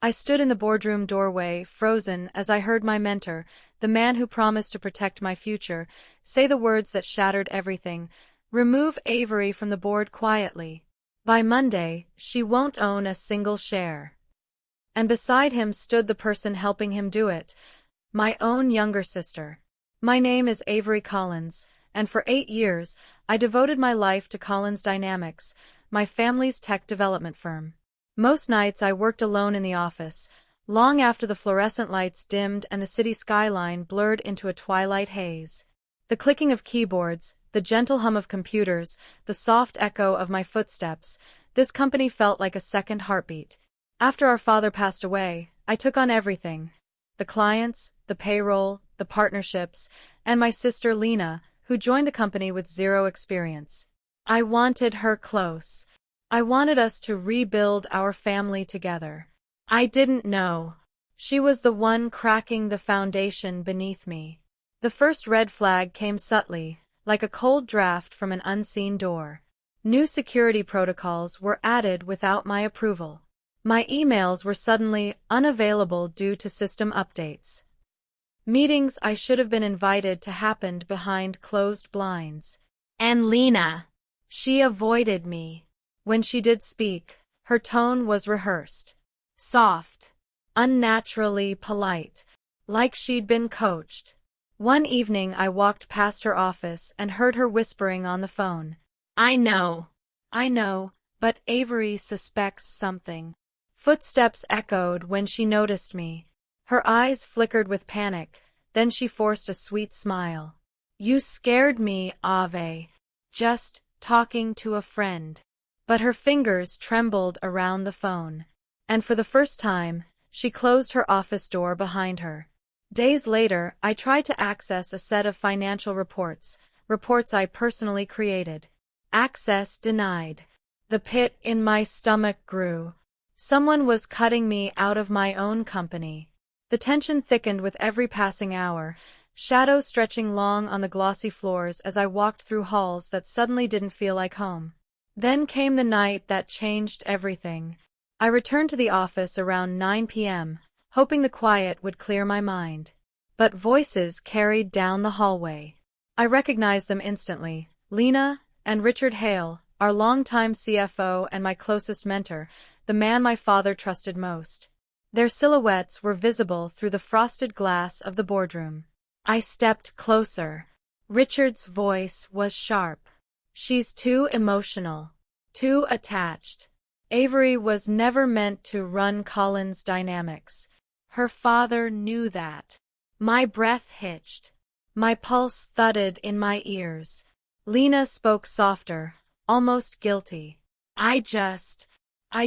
I stood in the boardroom doorway, frozen, as I heard my mentor, the man who promised to protect my future, say the words that shattered everything. Remove Avery from the board quietly. By Monday, she won't own a single share. And beside him stood the person helping him do it, my own younger sister. My name is Avery Collins, and for 8 years, I devoted my life to Collins Dynamics, my family's tech development firm. Most nights I worked alone in the office, long after the fluorescent lights dimmed and the city skyline blurred into a twilight haze. The clicking of keyboards, the gentle hum of computers, the soft echo of my footsteps, this company felt like a second heartbeat. After our father passed away, I took on everything: the clients, the payroll, the partnerships, and my sister Lena, who joined the company with zero experience. I wanted her close. I wanted us to rebuild our family together. I didn't know. She was the one cracking the foundation beneath me. The first red flag came subtly, like a cold draft from an unseen door. New security protocols were added without my approval. My emails were suddenly unavailable due to system updates. Meetings I should have been invited to happened behind closed blinds. And Lena, she avoided me. When she did speak, her tone was rehearsed. Soft, unnaturally polite, like she'd been coached. One evening I walked past her office and heard her whispering on the phone. I know, but Avery suspects something. Footsteps echoed when she noticed me. Her eyes flickered with panic, then she forced a sweet smile. You scared me, Ave. Just talking to a friend. But her fingers trembled around the phone. And for the first time, she closed her office door behind her. Days later, I tried to access a set of financial reports I personally created. Access denied. The pit in my stomach grew. Someone was cutting me out of my own company. The tension thickened with every passing hour, shadows stretching long on the glossy floors as I walked through halls that suddenly didn't feel like home. Then came the night that changed everything. I returned to the office around 9 p.m., hoping the quiet would clear my mind. But voices carried down the hallway. I recognized them instantly: Lena and Richard Hale, our longtime CFO and my closest mentor, the man my father trusted most. Their silhouettes were visible through the frosted glass of the boardroom. I stepped closer. Richard's voice was sharp. She's too emotional, too attached. Avery was never meant to run Collins Dynamics. Her father knew that. My breath hitched. My pulse thudded in my ears. Lena spoke softer, almost guilty. I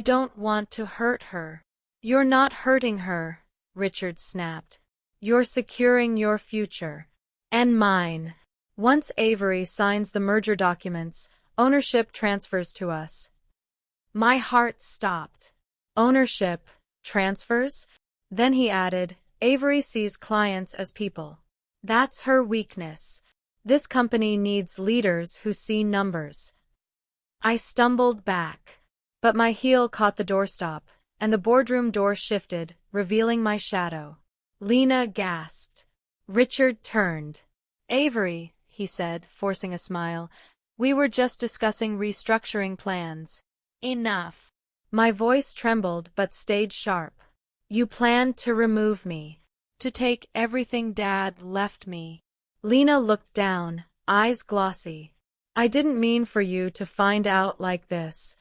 don't want to hurt her. You're not hurting her, Richard snapped. You're securing your future. And mine. Once Avery signs the merger documents, ownership transfers to us. My heart stopped. Ownership transfers? Then he added, Avery sees clients as people. That's her weakness. This company needs leaders who see numbers. I stumbled back. But my heel caught the doorstop, and the boardroom door shifted, revealing my shadow. Lena gasped. Richard turned. Avery, he said, forcing a smile, we were just discussing restructuring plans. Enough. My voice trembled but stayed sharp. You plan to remove me, to take everything Dad left me. Lena looked down, eyes glossy. I didn't mean for you to find out like this.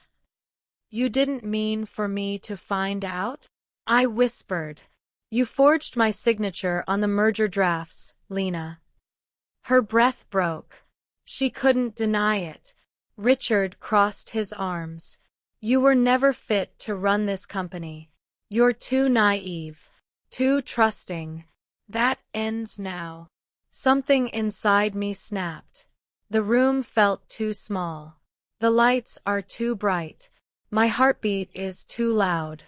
You didn't mean for me to find out? I whispered. You forged my signature on the merger drafts, Lena. Her breath broke. She couldn't deny it. Richard crossed his arms. You were never fit to run this company. You're too naive, too trusting. That ends now. Something inside me snapped. The room felt too small. The lights are too bright. My heartbeat is too loud.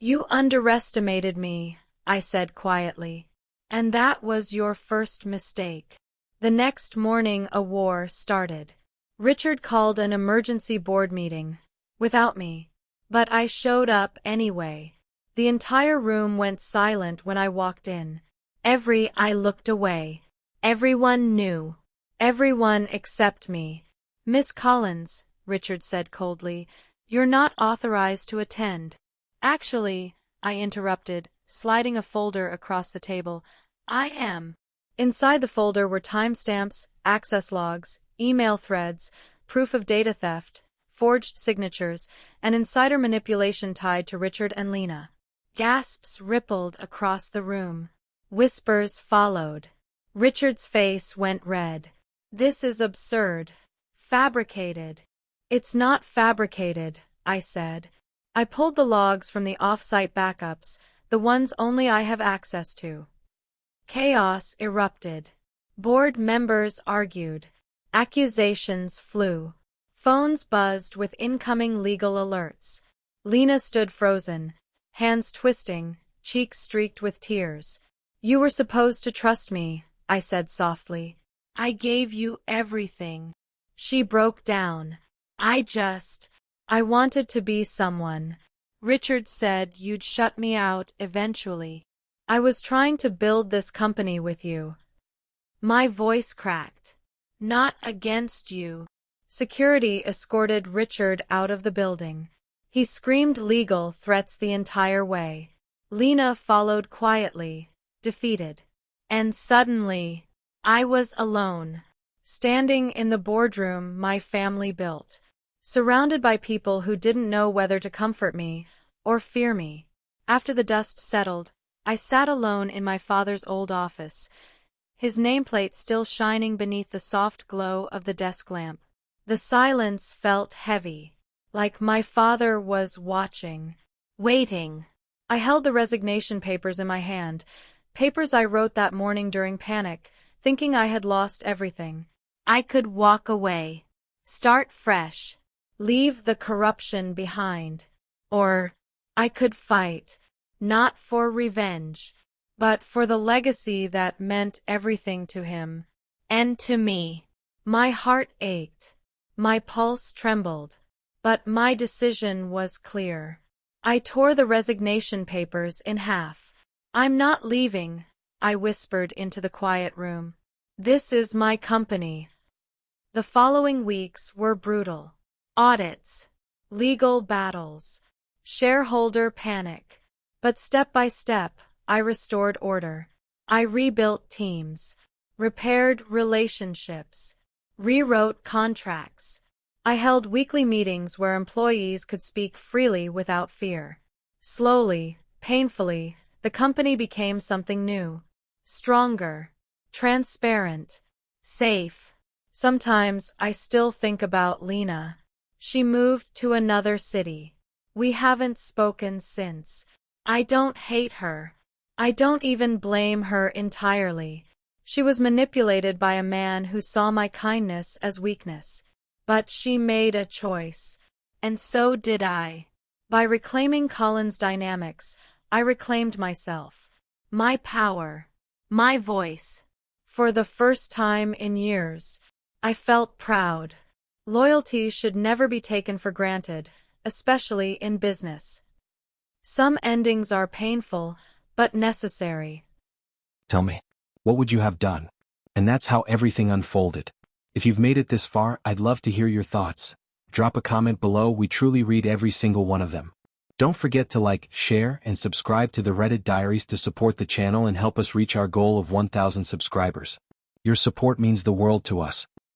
You underestimated me, I said quietly. And that was your first mistake. The next morning a war started. Richard called an emergency board meeting. Without me. But I showed up anyway. The entire room went silent when I walked in. I looked away. Everyone knew. Everyone except me. Miss Collins, Richard said coldly, you're not authorized to attend. Actually, I interrupted, sliding a folder across the table, I am. Inside the folder were timestamps, access logs, email threads, proof of data theft, forged signatures, and insider manipulation tied to Richard and Lena. Gasps rippled across the room. Whispers followed. Richard's face went red. This is absurd. Fabricated. It's not fabricated, I said. I pulled the logs from the off-site backups, the ones only I have access to. Chaos erupted. Board members argued. Accusations flew. Phones buzzed with incoming legal alerts. Lena stood frozen, hands twisting, cheeks streaked with tears. You were supposed to trust me, I said softly. I gave you everything. She broke down. I wanted to be someone. Richard said you'd shut me out eventually. I was trying to build this company with you. My voice cracked. Not against you. Security escorted Richard out of the building. He screamed legal threats the entire way. Lena followed quietly, defeated. And suddenly, I was alone, standing in the boardroom my family built, surrounded by people who didn't know whether to comfort me or fear me. After the dust settled, I sat alone in my father's old office, his nameplate still shining beneath the soft glow of the desk lamp. The silence felt heavy, like my father was watching, waiting. I held the resignation papers in my hand, papers I wrote that morning during panic, thinking I had lost everything. I could walk away, start fresh, leave the corruption behind. Or I could fight, not for revenge, but for the legacy that meant everything to him, and to me. My heart ached, my pulse trembled, but my decision was clear. I tore the resignation papers in half. I'm not leaving, I whispered into the quiet room. This is my company. The following weeks were brutal. Audits, legal battles, shareholder panic. But step by step, I restored order. I rebuilt teams, repaired relationships, rewrote contracts. I held weekly meetings where employees could speak freely without fear. Slowly, painfully, the company became something new. Stronger, transparent, safe. Sometimes I still think about Lena. She moved to another city. We haven't spoken since. I don't hate her. I don't even blame her entirely. She was manipulated by a man who saw my kindness as weakness. But she made a choice. And so did I. By reclaiming Collins' dynamics, I reclaimed myself. My power. My voice. For the first time in years, I felt proud. Loyalty should never be taken for granted, especially in business. Some endings are painful, but necessary. Tell me, what would you have done? And that's how everything unfolded. If you've made it this far, I'd love to hear your thoughts. Drop a comment below, we truly read every single one of them. Don't forget to like, share, and subscribe to the Reddit Diaries to support the channel and help us reach our goal of 1,000 subscribers. Your support means the world to us.